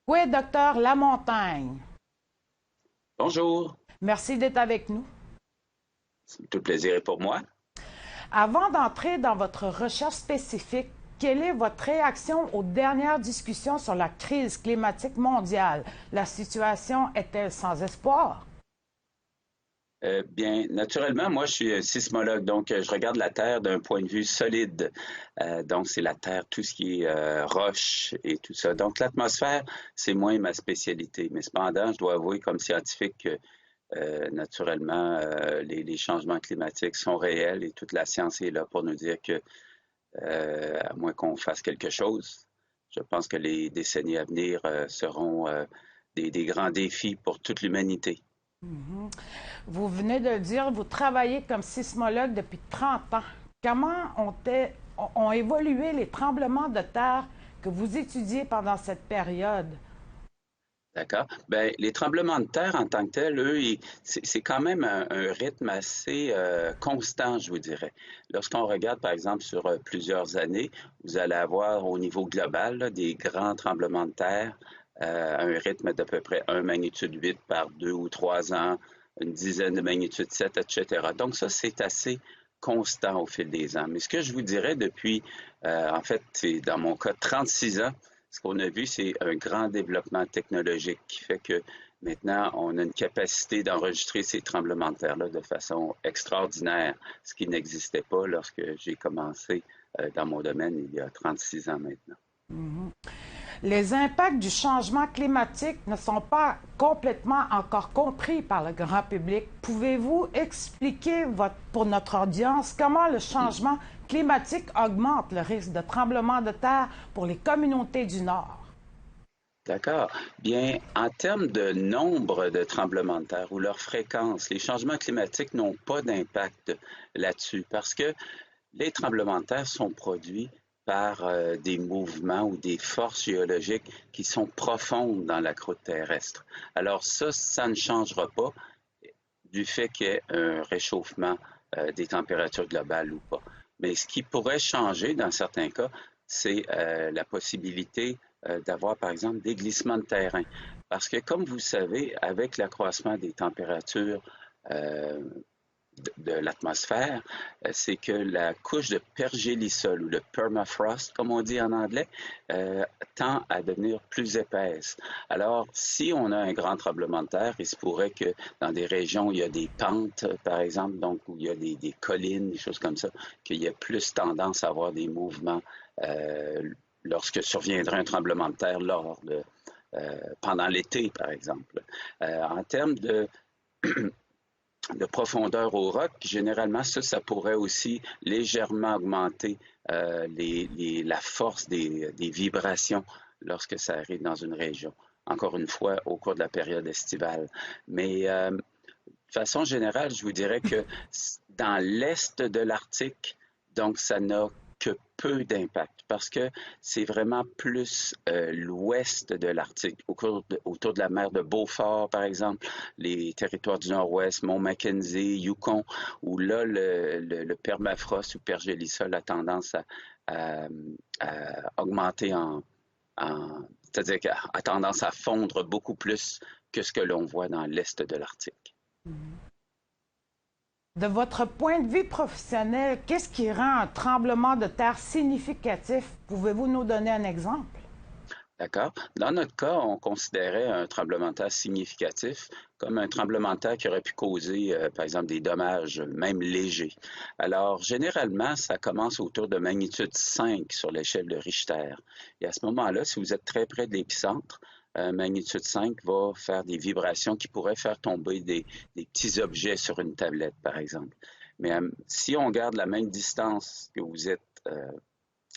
Oui, docteur Lamontagne. Bonjour, Merci d'être avec nous. tout le plaisir est pour moi. Avant d'entrer dans votre recherche spécifique, quelle est votre réaction aux dernières discussions sur la crise climatique mondiale? La situation est-elle sans espoir? Bien, naturellement, moi, je suis sismologue, donc je regarde la Terre d'un point de vue solide. Donc, c'est la Terre, tout ce qui est roche et tout ça. Donc, l'atmosphère, c'est moins ma spécialité. Mais cependant, je dois avouer, comme scientifique, que naturellement, les changements climatiques sont réels et toute la science est là pour nous dire que, à moins qu'on fasse quelque chose, je pense que les décennies à venir seront des grands défis pour toute l'humanité. Vous venez de le dire, vous travaillez comme sismologue depuis 30 ans. Comment ont évolué les tremblements de terre que vous étudiez pendant cette période? D'accord. Ben, les tremblements de terre en tant que tels, eux, c'est quand même un rythme assez constant, je vous dirais. Lorsqu'on regarde, par exemple, sur plusieurs années, vous allez avoir au niveau global là, des grands tremblements de terre, un rythme d'à peu près 1 magnitude 8 par 2 ou 3 ans, une dizaine de magnitude 7, etc. Donc ça, c'est assez constant au fil des ans. Mais ce que je vous dirais depuis, en fait, c'est dans mon cas 36 ans, ce qu'on a vu, c'est un grand développement technologique qui fait que maintenant, on a une capacité d'enregistrer ces tremblements de terre-là de façon extraordinaire, ce qui n'existait pas lorsque j'ai commencé dans mon domaine il y a 36 ans maintenant. Les impacts du changement climatique ne sont pas complètement encore compris par le grand public. Pouvez-vous expliquer pour notre audience comment le changement climatique augmente le risque de tremblement de terre pour les communautés du Nord? D'accord. Bien, en termes de nombre de tremblements de terre ou leur fréquence, les changements climatiques n'ont pas d'impact là-dessus parce que les tremblements de terre sont produits par des mouvements ou des forces géologiques qui sont profondes dans la croûte terrestre. Alors ça ne changera pas du fait qu'il y ait un réchauffement des températures globales ou pas. Mais ce qui pourrait changer dans certains cas, c'est la possibilité d'avoir, par exemple, des glissements de terrain. Parce que, comme vous savez, avec l'accroissement des températures euh, de l'atmosphère, c'est que la couche de pergélisol ou de permafrost, comme on dit en anglais, euh, tend à devenir plus épaisse. Alors, si on a un grand tremblement de terre, il se pourrait que dans des régions où il y a des pentes, par exemple, donc où il y a des collines, des choses comme ça, qu'il y ait plus tendance à avoir des mouvements euh, lorsque surviendrait un tremblement de terre pendant l'été, par exemple. En termes de profondeur au roc, généralement, ça pourrait aussi légèrement augmenter la force des vibrations lorsque ça arrive dans une région. Encore une fois, au cours de la période estivale. Mais de façon générale, je vous dirais que dans l'est de l'Arctique, donc ça n'a que peu d'impact parce que c'est vraiment plus l'ouest de l'Arctique, autour de la mer de Beaufort, par exemple, les territoires du Nord-Ouest, Mont Mackenzie, Yukon, où là, le permafrost ou pergélisol a tendance à, à augmenter c'est-à-dire qu'il a tendance à fondre beaucoup plus que ce que l'on voit dans l'est de l'Arctique. De votre point de vue professionnel, qu'est-ce qui rend un tremblement de terre significatif? Pouvez-vous nous donner un exemple? D'accord. Dans notre cas, on considérait un tremblement de terre significatif comme un tremblement de terre qui aurait pu causer, par exemple, des dommages, même légers. Alors, généralement, ça commence autour de magnitude 5 sur l'échelle de Richter. Et à ce moment-là, si vous êtes très près de l'épicentre, magnitude 5 va faire des vibrations qui pourraient faire tomber des petits objets sur une tablette, par exemple. Mais si on garde la même distance que vous êtes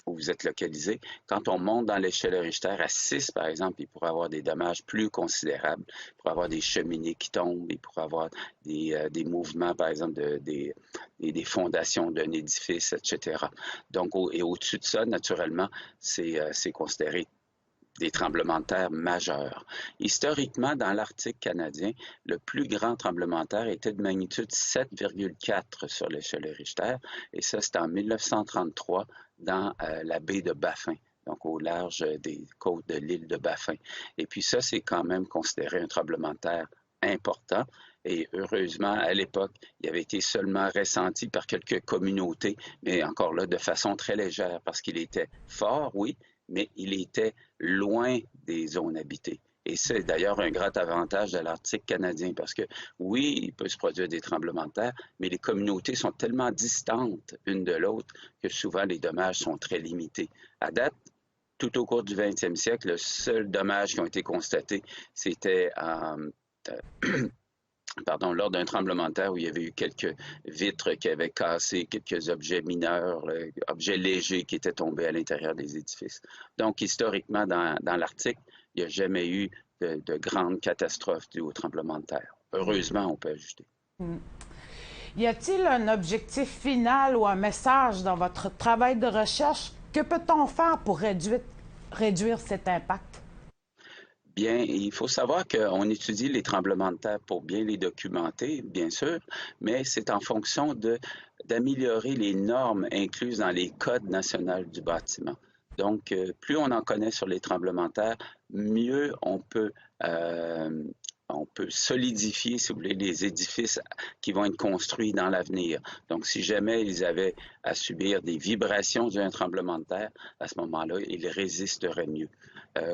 où vous êtes localisé. Quand on monte dans l'échelle Richter à 6, par exemple, il pourrait avoir des dommages plus considérables. Il pourrait avoir des cheminées qui tombent, il pourrait avoir des mouvements, par exemple, des fondations d'un édifice, etc. Donc, et au-dessus de ça, naturellement, c'est considéré des tremblements de terre majeurs. Historiquement, dans l'Arctique canadien, le plus grand tremblement de terre était de magnitude 7,4 sur l'échelle Richter, et ça, c'était en 1933 dans la baie de Baffin, donc au large des côtes de l'île de Baffin. Et puis ça, c'est quand même considéré un tremblement de terre important. Et heureusement, à l'époque, il avait été seulement ressenti par quelques communautés, mais encore là, de façon très légère, parce qu'il était fort, oui, mais il était loin des zones habitées. Et c'est d'ailleurs un grand avantage de l'Arctique canadien, parce que oui, il peut se produire des tremblements de terre, mais les communautés sont tellement distantes l'une de l'autre que souvent les dommages sont très limités. À date, tout au cours du 20e siècle, le seul dommage qui ont été constatés, c'était lors d'un tremblement de terre où il y avait eu quelques vitres qui avaient cassé, quelques objets mineurs, objets légers qui étaient tombés à l'intérieur des édifices. Donc, historiquement, dans l'Arctique, il n'y a jamais eu de grandes catastrophes dues au tremblement de terre. Heureusement, on peut ajouter. Y a-t-il un objectif final ou un message dans votre travail de recherche? Que peut-on faire pour réduire cet impact? Bien, il faut savoir qu'on étudie les tremblements de terre pour bien les documenter, bien sûr, mais c'est en fonction d'améliorer les normes incluses dans les codes nationaux du bâtiment. Donc, plus on en connaît sur les tremblements de terre, mieux on peut solidifier, si vous voulez, les édifices qui vont être construits dans l'avenir. Donc, si jamais ils avaient à subir des vibrations d'un tremblement de terre, à ce moment-là, ils résisteraient mieux.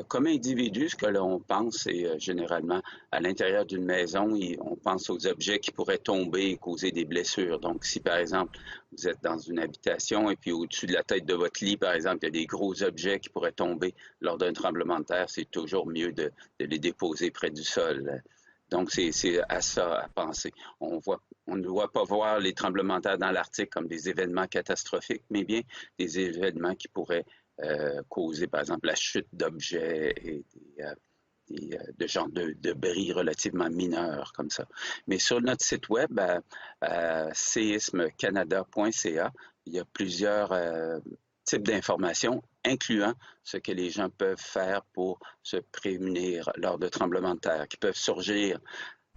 Comme individu, ce que l'on pense, c'est généralement à l'intérieur d'une maison, on pense aux objets qui pourraient tomber et causer des blessures. Donc, si par exemple, vous êtes dans une habitation et puis au-dessus de la tête de votre lit, par exemple, il y a des gros objets qui pourraient tomber lors d'un tremblement de terre, c'est toujours mieux de les déposer près du sol. Donc, c'est à ça à penser. On ne doit pas voir les tremblements de terre dans l'Arctique comme des événements catastrophiques, mais bien des événements qui pourraient causer, par exemple, la chute d'objets et de genre de débris relativement mineurs comme ça. Mais sur notre site web, séismecanada.ca, il y a plusieurs types d'informations, incluant ce que les gens peuvent faire pour se prémunir lors de tremblements de terre, qui peuvent surgir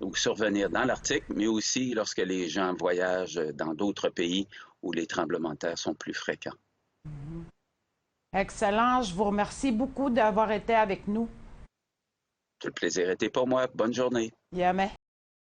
ou survenir dans l'Arctique, mais aussi lorsque les gens voyagent dans d'autres pays où les tremblements de terre sont plus fréquents. Excellent. Je vous remercie beaucoup d'avoir été avec nous. Tout le plaisir était pour moi. Bonne journée. Jamais.